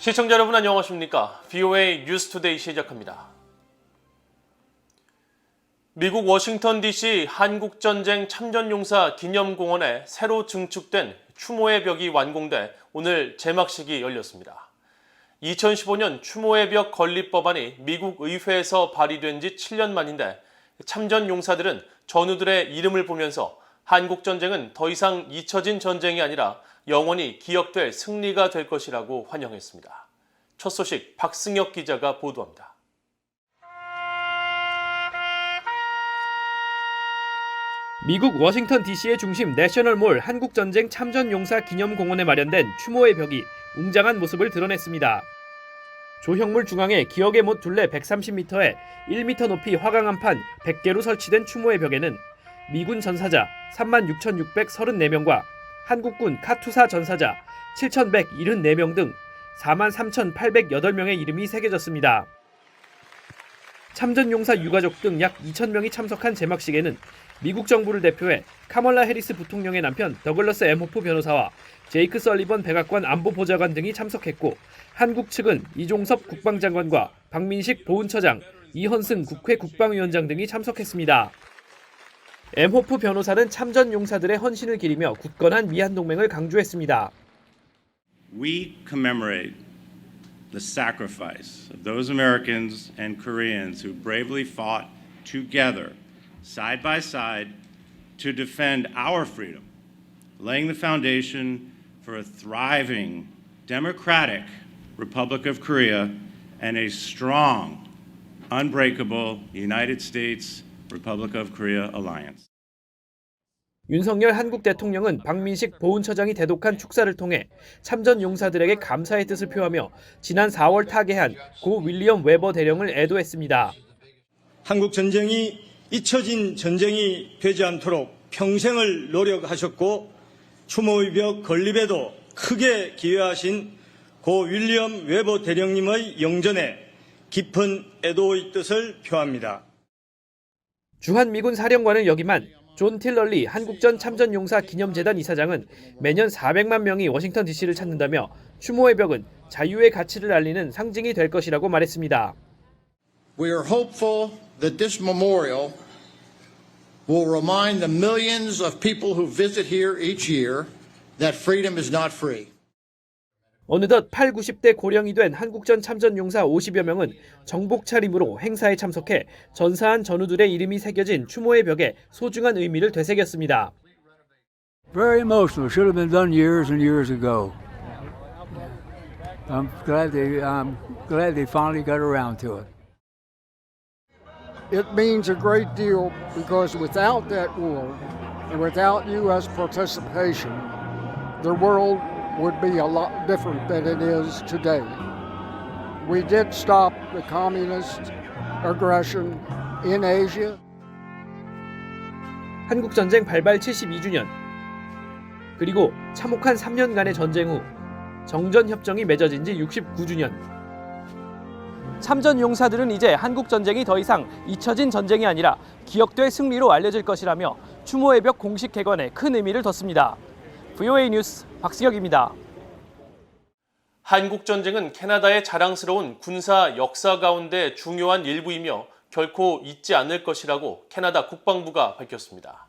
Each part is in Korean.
시청자 여러분 안녕하십니까? VOA 뉴스투데이 시작합니다. 미국 워싱턴 DC 한국전쟁 참전용사 기념공원에 새로 증축된 추모의 벽이 완공돼 오늘 제막식이 열렸습니다. 2015년 추모의 벽 건립법안이 미국 의회에서 발의된 지 7년 만인데 참전용사들은 전우들의 이름을 보면서 한국전쟁은 더 이상 잊혀진 전쟁이 아니라 영원히 기억될 승리가 될 것이라고 환영했습니다. 첫 소식 박승혁 기자가 보도합니다. 미국 워싱턴 DC의 중심 내셔널몰 한국전쟁 참전용사 기념공원에 마련된 추모의 벽이 웅장한 모습을 드러냈습니다. 조형물 중앙에 기억의 못 둘레 130m에 1m 높이 화강암판 100개로 설치된 추모의 벽에는 미군 전사자 36,634명과 한국군 카투사 전사자 7,174명 등 43,808명의 이름이 새겨졌습니다. 참전용사 유가족 등 약 2,000명이 참석한 제막식에는 미국 정부를 대표해 카멀라 해리스 부통령의 남편 더글러스 M. 호프 변호사와 제이크 설리번 백악관 안보보좌관 등이 참석했고, 한국 측은 이종섭 국방장관과 박민식 보훈처장, 이헌승 국회 국방위원장 등이 참석했습니다. M. 호프 변호사는 참전용사들의 헌신을 기리며 굳건한 미한동맹을 강조했습니다. We commemorate the sacrifice of those Americans and Koreans who bravely fought together, side by side, to defend our freedom, laying the foundation for a thriving, democratic Republic of Korea and a strong, unbreakable United States Republic of Korea alliance. 윤석열 한국 대통령은 박민식 보훈처장이 대독한 축사를 통해 참전 용사들에게 감사의 뜻을 표하며 지난 4월 타계한 고 윌리엄 웨버 대령을 애도했습니다. 한국 전쟁이 잊혀진 전쟁이 되지 않도록 평생을 노력하셨고 추모의 벽 건립에도 크게 기여하신 고 윌리엄 웨버 대령님의 영전에 깊은 애도의 뜻을 표합니다. 주한미군 사령관을 역임한 존 틸럴리 한국전 참전용사 기념재단 이사장은 매년 400만 명이 워싱턴 DC를 찾는다며 추모의 벽은 자유의 가치를 알리는 상징이 될 것이라고 말했습니다. We are hopeful that this memorial will remind the millions of people who visit here each year that freedom is not free. 어느덧 8, 90대 고령이 된 한국전 참전용사 50여 명은 정복 차림으로 행사에 참석해 전사한 전우들의 이름이 새겨진 추모의 벽에 소중한 의미를 되새겼습니다. Very emotional. Should have been done years and years ago. I'm glad they finally got around to it. It means a great deal because without that war and without U.S. participation, the world would be a lot different than it is today. We did stop the communist aggression in Asia. 한국전쟁 발발 72주년, 그리고 참혹한 3년간의 전쟁 후 정전협정이 맺어진 지 69주년. 참전용사들은 이제 한국전쟁이 더 이상 잊혀진 전쟁이 아니라 기억될 승리로 알려질 것이라며 추모의 벽 공식 개관에 큰 의미를 뒀습니다. VOA 뉴스 박승혁입니다. 한국전쟁은 캐나다의 자랑스러운 군사 역사 가운데 중요한 일부이며 결코 잊지 않을 것이라고 캐나다 국방부가 밝혔습니다.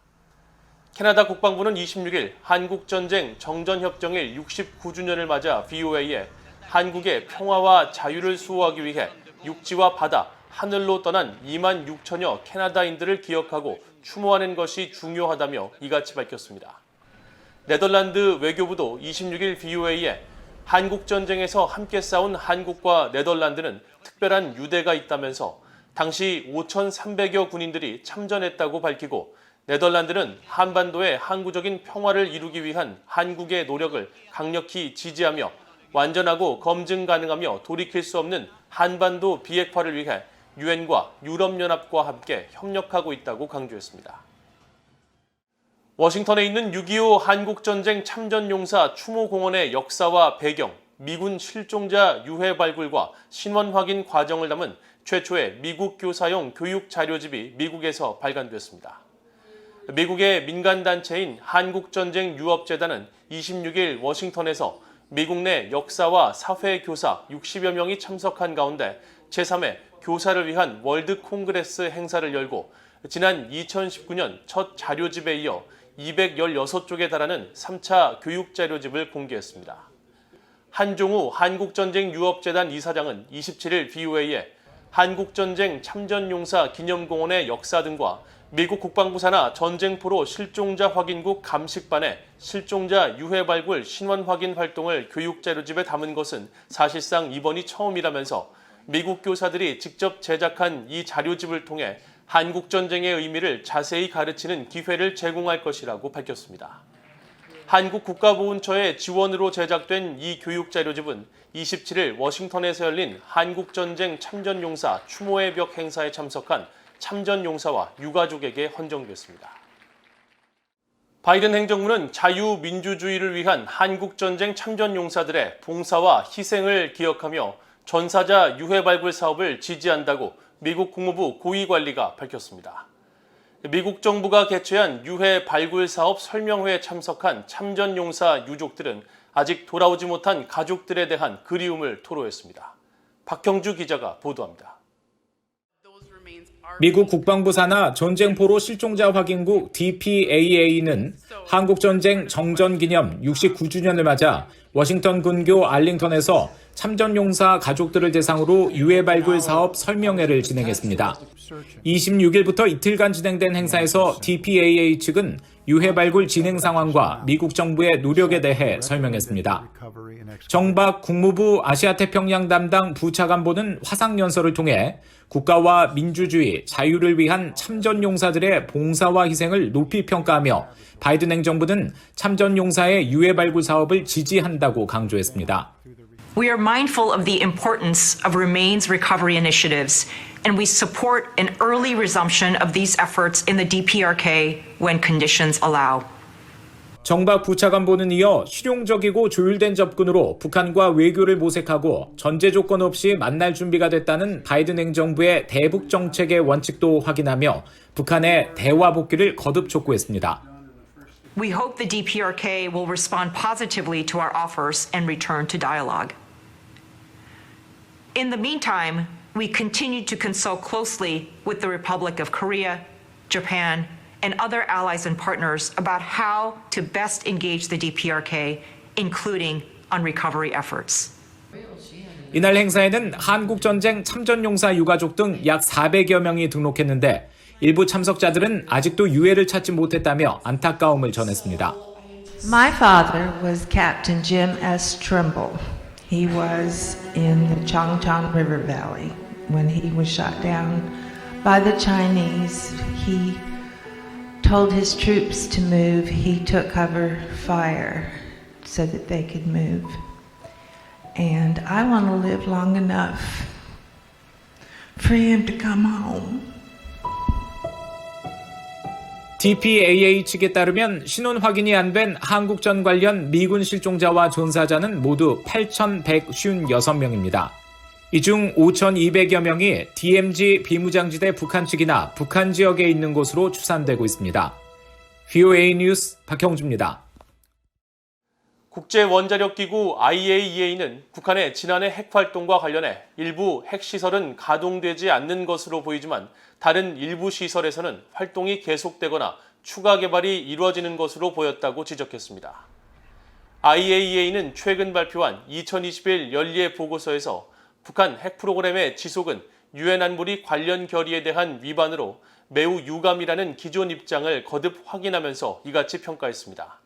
캐나다 국방부는 26일 한국전쟁 정전협정일 69주년을 맞아 VOA에 한국의 평화와 자유를 수호하기 위해 육지와 바다, 하늘로 떠난 2만 6천여 캐나다인들을 기억하고 추모하는 것이 중요하다며 이같이 밝혔습니다. 네덜란드 외교부도 26일 VOA에 한국전쟁에서 함께 싸운 한국과 네덜란드는 특별한 유대가 있다면서 당시 5,300여 군인들이 참전했다고 밝히고, 네덜란드는 한반도의 항구적인 평화를 이루기 위한 한국의 노력을 강력히 지지하며 완전하고 검증 가능하며 돌이킬 수 없는 한반도 비핵화를 위해 유엔과 유럽연합과 함께 협력하고 있다고 강조했습니다. 워싱턴에 있는 6.25 한국전쟁 참전용사 추모공원의 역사와 배경, 미군 실종자 유해 발굴과 신원 확인 과정을 담은 최초의 미국 교사용 교육 자료집이 미국에서 발간됐습니다. 미국의 민간단체인 한국전쟁 유업재단은 26일 워싱턴에서 미국 내 역사와 사회 교사 60여 명이 참석한 가운데 제3회 교사를 위한 월드 콩그레스 행사를 열고 지난 2019년 첫 자료집에 이어 216쪽에 달하는 3차 교육자료집을 공개했습니다. 한종우 한국전쟁유업재단 이사장은 27일 VOA에 한국전쟁 참전용사 기념공원의 역사 등과 미국 국방부 산하 전쟁포로 실종자 확인국 감식반의 실종자 유해 발굴 신원 확인 활동을 교육자료집에 담은 것은 사실상 이번이 처음이라면서 미국 교사들이 직접 제작한 이 자료집을 통해 한국전쟁의 의미를 자세히 가르치는 기회를 제공할 것이라고 밝혔습니다. 한국국가보훈처의 지원으로 제작된 이 교육자료집은 27일 워싱턴에서 열린 한국전쟁 참전용사 추모의 벽 행사에 참석한 참전용사와 유가족에게 헌정됐습니다. 바이든 행정부는 자유민주주의를 위한 한국전쟁 참전용사들의 봉사와 희생을 기억하며 전사자 유해 발굴 사업을 지지한다고 미국 국무부 고위관리가 밝혔습니다. 미국 정부가 개최한 유해 발굴 사업 설명회에 참석한 참전용사 유족들은 아직 돌아오지 못한 가족들에 대한 그리움을 토로했습니다. 박형주 기자가 보도합니다. 미국 국방부 산하 전쟁포로 실종자 확인국 DPAA는 한국전쟁 정전기념 69주년을 맞아 워싱턴 근교 알링턴에서 참전용사 가족들을 대상으로 유해 발굴 사업 설명회를 진행했습니다. 26일부터 이틀간 진행된 행사에서 DPAA 측은 유해 발굴 진행 상황과 미국 정부의 노력에 대해 설명했습니다. 정박 국무부 아시아태평양 담당 부차관보는 화상연설을 통해 국가와 민주주의, 자유를 위한 참전용사들의 봉사와 희생을 높이 평가하며 바이든 행정부는 참전용사의 유해 발굴 사업을 지지한다고 강조했습니다. We are mindful of the importance of remains recovery initiatives, and we support an early resumption of these efforts in the DPRK when conditions allow. 정박 부차관보는 이어 실용적이고 조율된 접근으로 북한과 외교를 모색하고 전제 조건 없이 만날 준비가 됐다는 바이든 행정부의 대북 정책의 원칙도 확인하며 북한의 대화 복귀를 거듭 촉구했습니다. We hope the DPRK will respond positively to our offers and return to dialogue. In the meantime, we continue to consult closely with the Republic of Korea, Japan, and other allies and partners about how to best engage the DPRK, including on recovery efforts. 이날 행사에는 한국전쟁 참전용사 유가족 등 약 400여 명이 등록했는데 일부 참석자들은 아직도 유해를 찾지 못했다며 안타까움을 전했습니다. My father was Captain Jim S. Trimble. He was in the Changchun River Valley when he was shot down by the Chinese. He told his troops to move. He took cover fire so that they could move. And I want to live long enough for him to come home. DPAA 측에 따르면 신원 확인이 안 된 한국전 관련 미군 실종자와 전사자는 모두 8,156명입니다. 이 중 5,200여 명이 DMZ 비무장지대 북한 측이나 북한 지역에 있는 것으로 추산되고 있습니다. VOA 뉴스 박형주입니다. 국제원자력기구 IAEA는 북한의 지난해 핵활동과 관련해 일부 핵시설은 가동되지 않는 것으로 보이지만 다른 일부 시설에서는 활동이 계속되거나 추가 개발이 이루어지는 것으로 보였다고 지적했습니다. IAEA는 최근 발표한 2021 연례 보고서에서 북한 핵 프로그램의 지속은 유엔 안보리 관련 결의에 대한 위반으로 매우 유감이라는 기존 입장을 거듭 확인하면서 이같이 평가했습니다.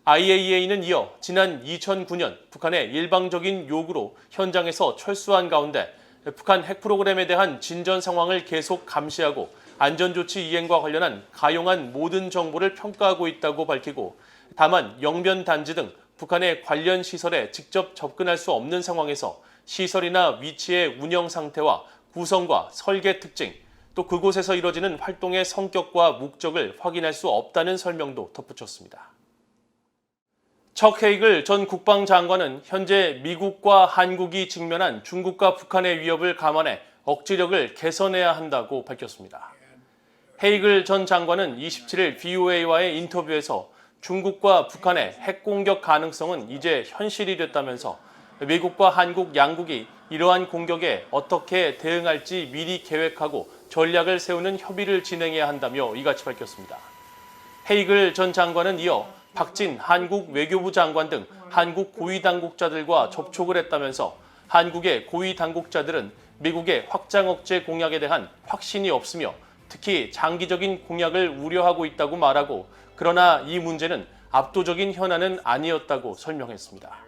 IAEA는 이어 지난 2009년 북한의 일방적인 요구로 현장에서 철수한 가운데 북한 핵 프로그램에 대한 진전 상황을 계속 감시하고 안전조치 이행과 관련한 가용한 모든 정보를 평가하고 있다고 밝히고 다만 영변 단지 등 북한의 관련 시설에 직접 접근할 수 없는 상황에서 시설이나 위치의 운영 상태와 구성과 설계 특징, 또 그곳에서 이뤄지는 활동의 성격과 목적을 확인할 수 없다는 설명도 덧붙였습니다. 척 헤이글 전 국방장관은 현재 미국과 한국이 직면한 중국과 북한의 위협을 감안해 억지력을 개선해야 한다고 밝혔습니다. 헤이글 전 장관은 27일 VOA와의 인터뷰에서 중국과 북한의 핵 공격 가능성은 이제 현실이 됐다면서 미국과 한국 양국이 이러한 공격에 어떻게 대응할지 미리 계획하고 전략을 세우는 협의를 진행해야 한다며 이같이 밝혔습니다. 헤이글 전 장관은 이어 박진 한국 외교부 장관 등 한국 고위 당국자들과 접촉을 했다면서 한국의 고위 당국자들은 미국의 확장 억제 공약에 대한 확신이 없으며 특히 장기적인 공약을 우려하고 있다고 말하고 그러나 이 문제는 압도적인 현안은 아니었다고 설명했습니다.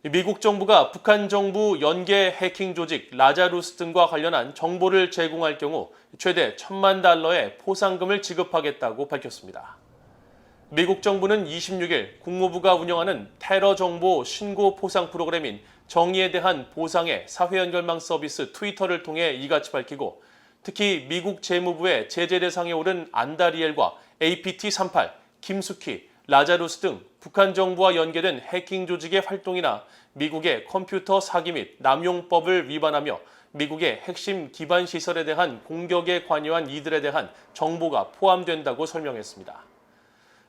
미국 정부가 북한 정부 연계 해킹 조직 라자루스 등과 관련한 정보를 제공할 경우 최대 $10,000의 포상금을 지급하겠다고 밝혔습니다. 미국 정부는 26일 국무부가 운영하는 테러 정보 신고 포상 프로그램인 정의에 대한 보상의 사회 연결망 서비스 트위터를 통해 이같이 밝히고 특히 미국 재무부의 제재 대상에 오른 안다리엘과 APT38, 김숙희, 라자루스 등 북한 정부와 연계된 해킹 조직의 활동이나 미국의 컴퓨터 사기 및 남용법을 위반하며 미국의 핵심 기반 시설에 대한 공격에 관여한 이들에 대한 정보가 포함된다고 설명했습니다.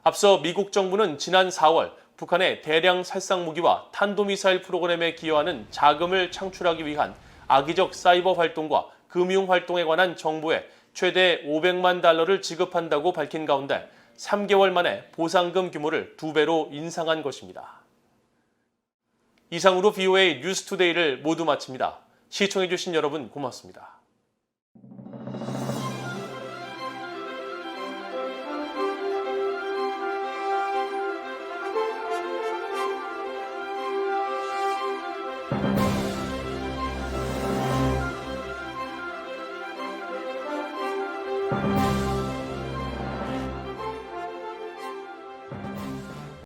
앞서 미국 정부는 지난 4월 북한의 대량 살상 무기와 탄도미사일 프로그램에 기여하는 자금을 창출하기 위한 악의적 사이버 활동과 금융 활동에 관한 정보에 최대 $500만 지급한다고 밝힌 가운데 3개월 만에 보상금 규모를 2배로 인상한 것입니다. 이상으로 VOA 뉴스투데이를 모두 마칩니다. 시청해주신 여러분 고맙습니다. you.